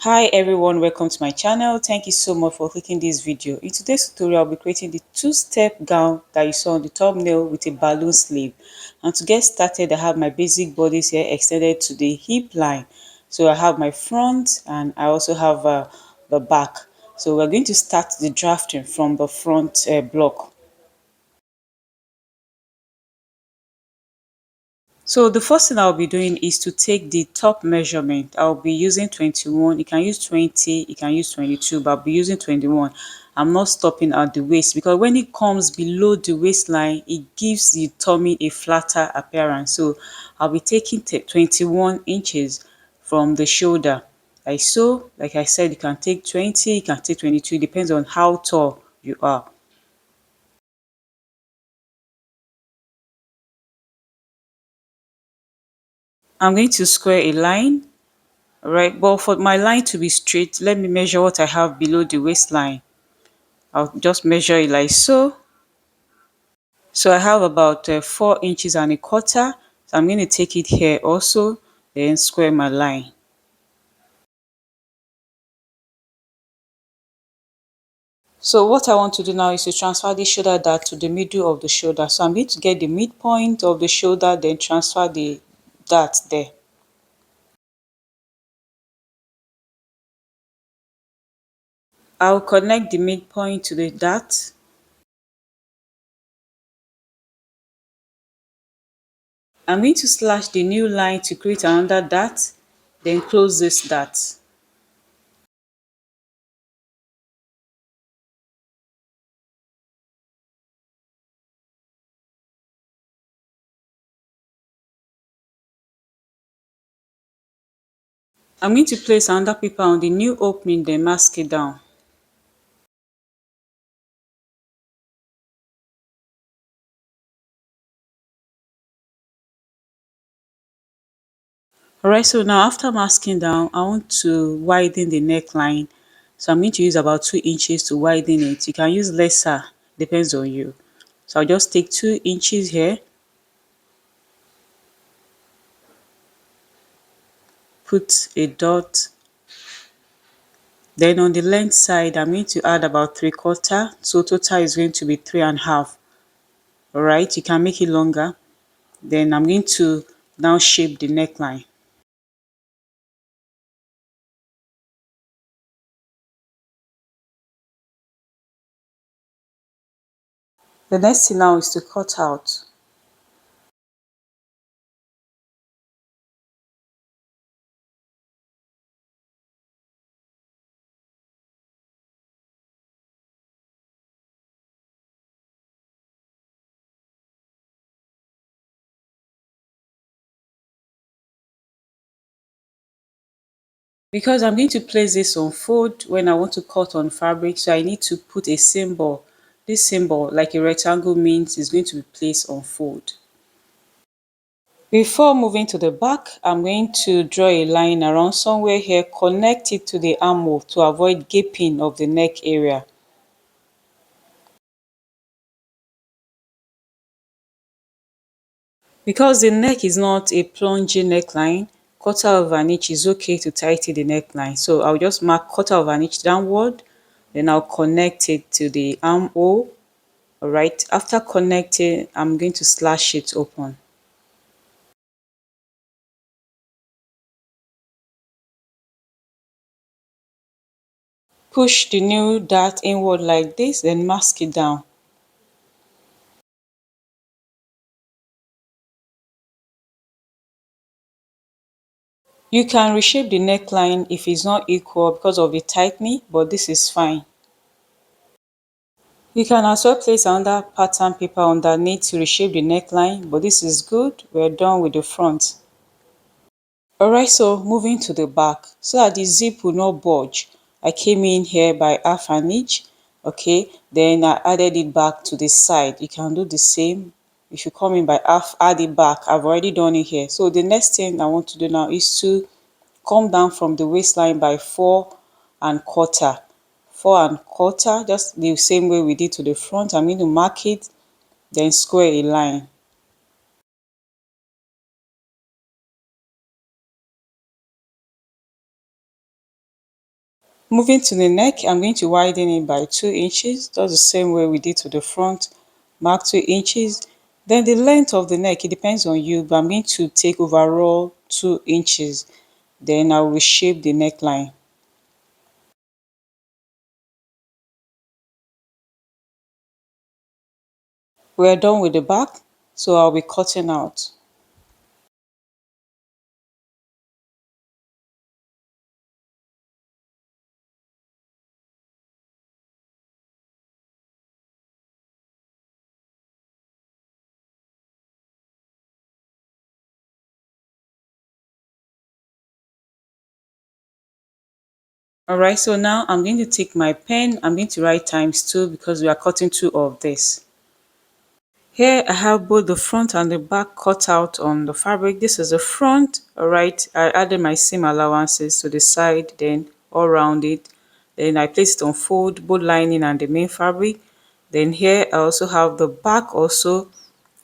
Hi everyone, welcome to my channel. Thank you so much for clicking this video. In today's tutorial, I'll be creating the two-step gown that you saw on the thumbnail with a balloon sleeve. And to get started, I have my basic bodice here extended to the hip line. So I have my front and I also have the back. So we're going to start the drafting from the front block. So the first thing I'll be doing is to take the top measurement. I'll be using 21. You can use 20, you can use 22, but I'll be using 21. I'm not stopping at the waist because when it comes below the waistline, it gives the tummy a flatter appearance. So I'll be taking 21 inches from the shoulder. Like so, like I said, you can take 20, you can take 22. It depends on how tall you are. I'm going to square a line. Right, but for my line to be straight, let me measure what I have below the waistline. I'll just measure it like so. So I have about 4 inches and a quarter. So I'm going to take it here also, then square my line. So what I want to do now is to transfer the shoulder dart to the middle of the shoulder. So I'm going to get the midpoint of the shoulder, then transfer the dart there. I'll connect the midpoint to the dart. I'm going to slash the new line to create another dart, then close this dart. I'm going to place another paper on the new opening, then mask it down. Alright, so now after masking down, I want to widen the neckline. So I'm going to use about 2 inches to widen it. You can use lesser, depends on you. So I'll just take 2 inches here, put a dot. Then on the length side, I'm going to add about 3/4. So total is going to be 3.5. Alright, you can make it longer. Then I'm going to now shape the neckline. The next thing now is to cut out. Because I'm going to place this on fold when I want to cut on fabric, so I need to put a symbol. This symbol, like a rectangle, means it's going to be placed on fold. Before moving to the back, I'm going to draw a line around somewhere here, connect it to the armhole to avoid gaping of the neck area. Because the neck is not a plunging neckline, quarter of an inch is okay to tighten the neckline. So I'll just mark quarter of an inch downward, then I'll connect it to the armhole. Alright, after connecting, I'm going to slash it open. Push the new dart inward like this, then mask it down. You can reshape the neckline if it's not equal because of the tightening, but this is fine. You can as well place another pattern paper underneath to reshape the neckline, but this is good. We're done with the front. Alright, so moving to the back, so that the zip will not bulge. I came in here by half an inch, okay, then I added it back to the side. You can do the same. If you come in by half, add it back. I've already done it here. So the next thing I want to do now is to come down from the waistline by 4.25. 4.25, just the same way we did to the front. I'm going to mark it, then square a line. Moving to the neck, I'm going to widen it by 2 inches, just the same way we did to the front, mark 2 inches. Then the length of the neck, it depends on you, but I'm going to take overall 2 inches. Then I will shape the neckline. We're done with the back, so I'll be cutting out. Alright, so now I'm going to take my pen. I'm going to write times 2 because we are cutting 2 of this. Here I have both the front and the back cut out on the fabric. This is the front. Alright, I added my seam allowances to the side, then all around it. Then I placed it on fold, both lining and the main fabric. Then here I also have the back also.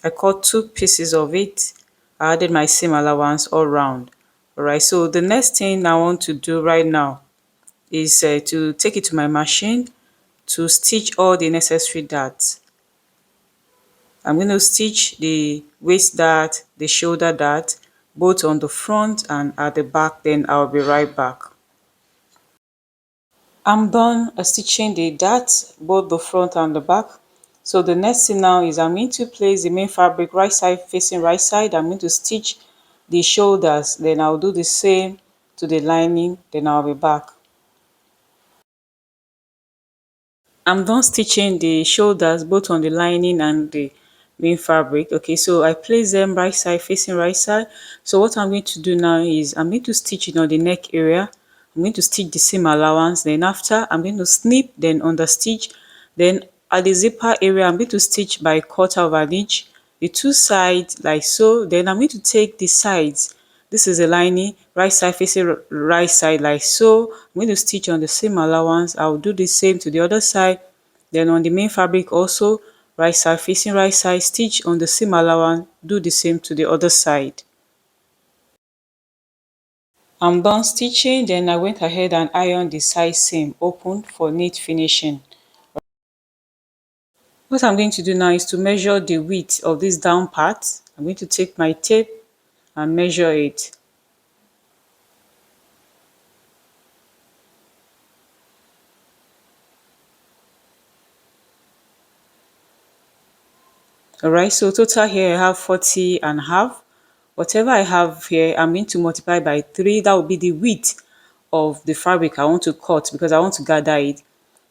I cut 2 pieces of it. I added my seam allowance all round. Alright, so the next thing I want to do right now is to take it to my machine to stitch all the necessary darts. I'm going to stitch the waist dart, the shoulder dart, both on the front and at the back, then I'll be right back. I'm done stitching the darts, both the front and the back. So the next thing now is I'm going to place the main fabric right side facing right side. I'm going to stitch the shoulders, then I'll do the same to the lining, then I'll be back. I'm done stitching the shoulders both on the lining and the main fabric. Okay, so I place them right side facing right side. So what I'm going to do now is I'm going to stitch it on the neck area. I'm going to stitch the seam allowance. Then after I'm going to snip, then under stitch. Then at the zipper area I'm going to stitch by 1/4 of an inch the 2 sides like so. Then I'm going to take the sides. This is a lining, right side facing right side like so. I'm going to stitch on the seam allowance. I'll do the same to the other side. Then on the main fabric also, right side facing right side, stitch on the seam allowance, do the same to the other side. I'm done stitching, then I went ahead and ironed the side seam open for neat finishing. What I'm going to do now is to measure the width of this down part. I'm going to take my tape and measure it. Alright, so total here I have 40 and a half. Whatever I have here, I'm going to multiply by 3. That will be the width of the fabric I want to cut because I want to gather it.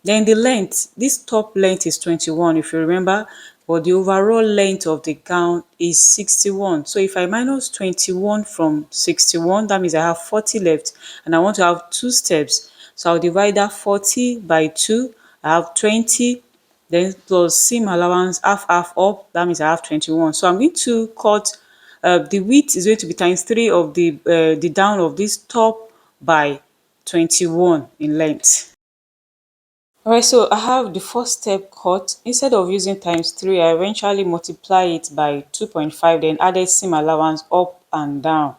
Then the length, this top length is 21 if you remember, but the overall length of the gown is 61. So if I minus 21 from 61, that means I have 40 left and I want to have 2 steps. So I'll divide that 40 by 2. I have 20, then plus seam allowance half half up, that means I have 21. So I'm going to cut the width is going to be times 3 of the down of this top by 21 in length. Alright, so I have the first step cut. Instead of using times 3, I eventually multiply it by 2.5, then added seam allowance up and down.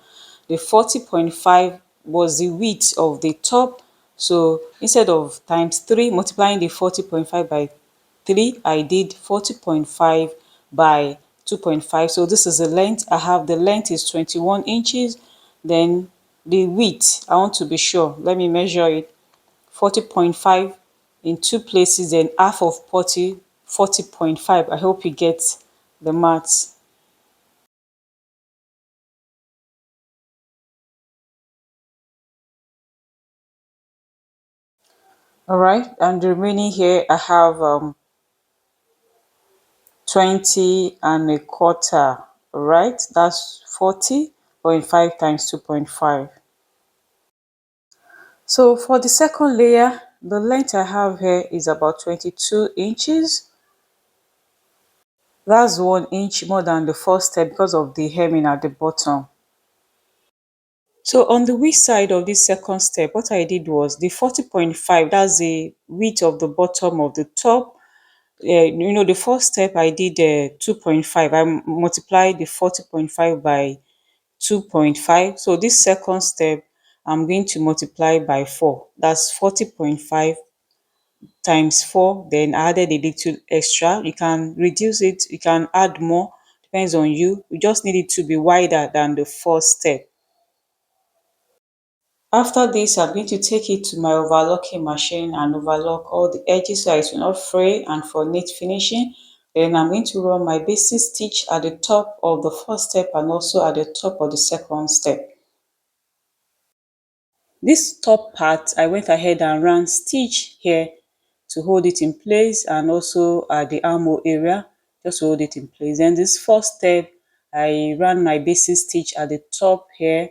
The 40.5 was the width of the top. So instead of times 3, multiplying the 40.5 by 3, I did 40.5 by 2.5. So this is the length. I have the length is 21 inches. Then the width, I want to be sure. Let me measure it. 40.5 in 2 places, then half of 40, 40.5. I hope you get the maths. All right, and the remaining here I have 20 and a quarter. All right, that's 40.5 times 2.5. So for the second layer, the length I have here is about 22 inches. That's 1 inch more than the first step because of the hemming at the bottom. So on the width side of this second step, what I did was the 40.5, that's the width of the bottom of the top. The first step I did 2.5. I multiplied the 40.5 by 2.5. So this second step, I'm going to multiply by 4. That's 40.5 times 4. Then I added a little extra. You can reduce it, you can add more, depends on you. You just need it to be wider than the first step. After this, I'm going to take it to my overlocking machine and overlock all the edges so it will not fray and for neat finishing. Then I'm going to run my basic stitch at the top of the first step and also at the top of the second step. This top part, I went ahead and ran stitch here to hold it in place and also at the armhole area, just to hold it in place. Then this first step, I ran my basic stitch at the top here.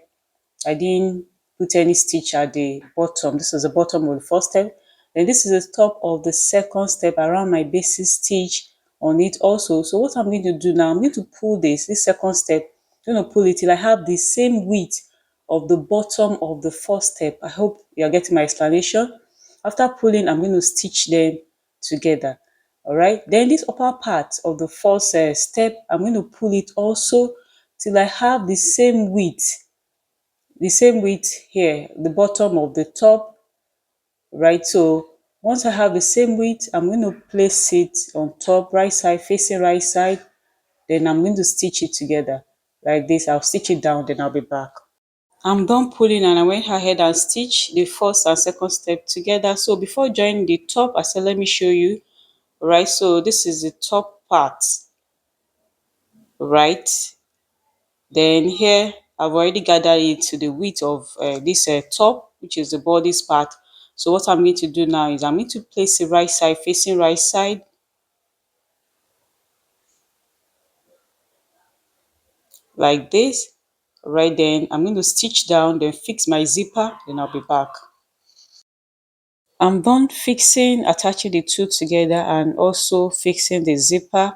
I didn't put any stitch at the bottom. This is the bottom of the first step. Then this is the top of the second step. I ran my basic stitch on it also. So what I'm going to do now, I'm going to pull this second step. I'm going to pull it till I have the same width of the bottom of the first step. I hope you're getting my explanation. After pulling, I'm going to stitch them together. All right. Then this upper part of the first step, I'm going to pull it also till I have the same width here, the bottom of the top, right? So once I have the same width, I'm going to place it on top, right side, facing right side. Then I'm going to stitch it together like this. I'll stitch it down, then I'll be back. I'm done pulling and I went ahead and stitch the first and second step together. So before joining the top, I said, let me show you, right? So this is the top part, right? Then here, I've already gathered it to the width of this top, which is the body's part. So what I'm going to do now is I'm going to place the right side facing right side like this. Right, then I'm going to stitch down, then fix my zipper, then I'll be back. I'm done fixing, attaching the two together and also fixing the zipper,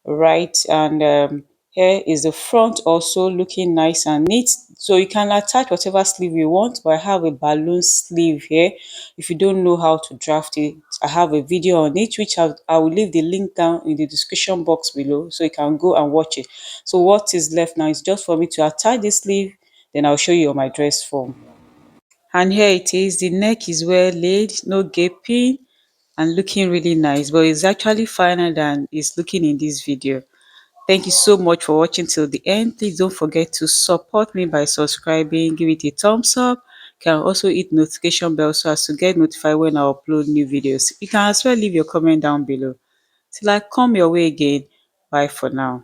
right? And here is the front also looking nice and neat. So you can attach whatever sleeve you want, but I have a balloon sleeve here. If you don't know how to draft it, I have a video on it, which I will leave the link down in the description box below so you can go and watch it. So what is left now is just for me to attach the sleeve, then I'll show you on my dress form. And here it is, the neck is well laid, no gaping and looking really nice, but it's actually finer than it's looking in this video. Thank you so much for watching till the end. Please don't forget to support me by subscribing, give it a thumbs up. You can also hit notification bell so as to get notified when I upload new videos. You can as well leave your comment down below. Till I come your way again, bye for now.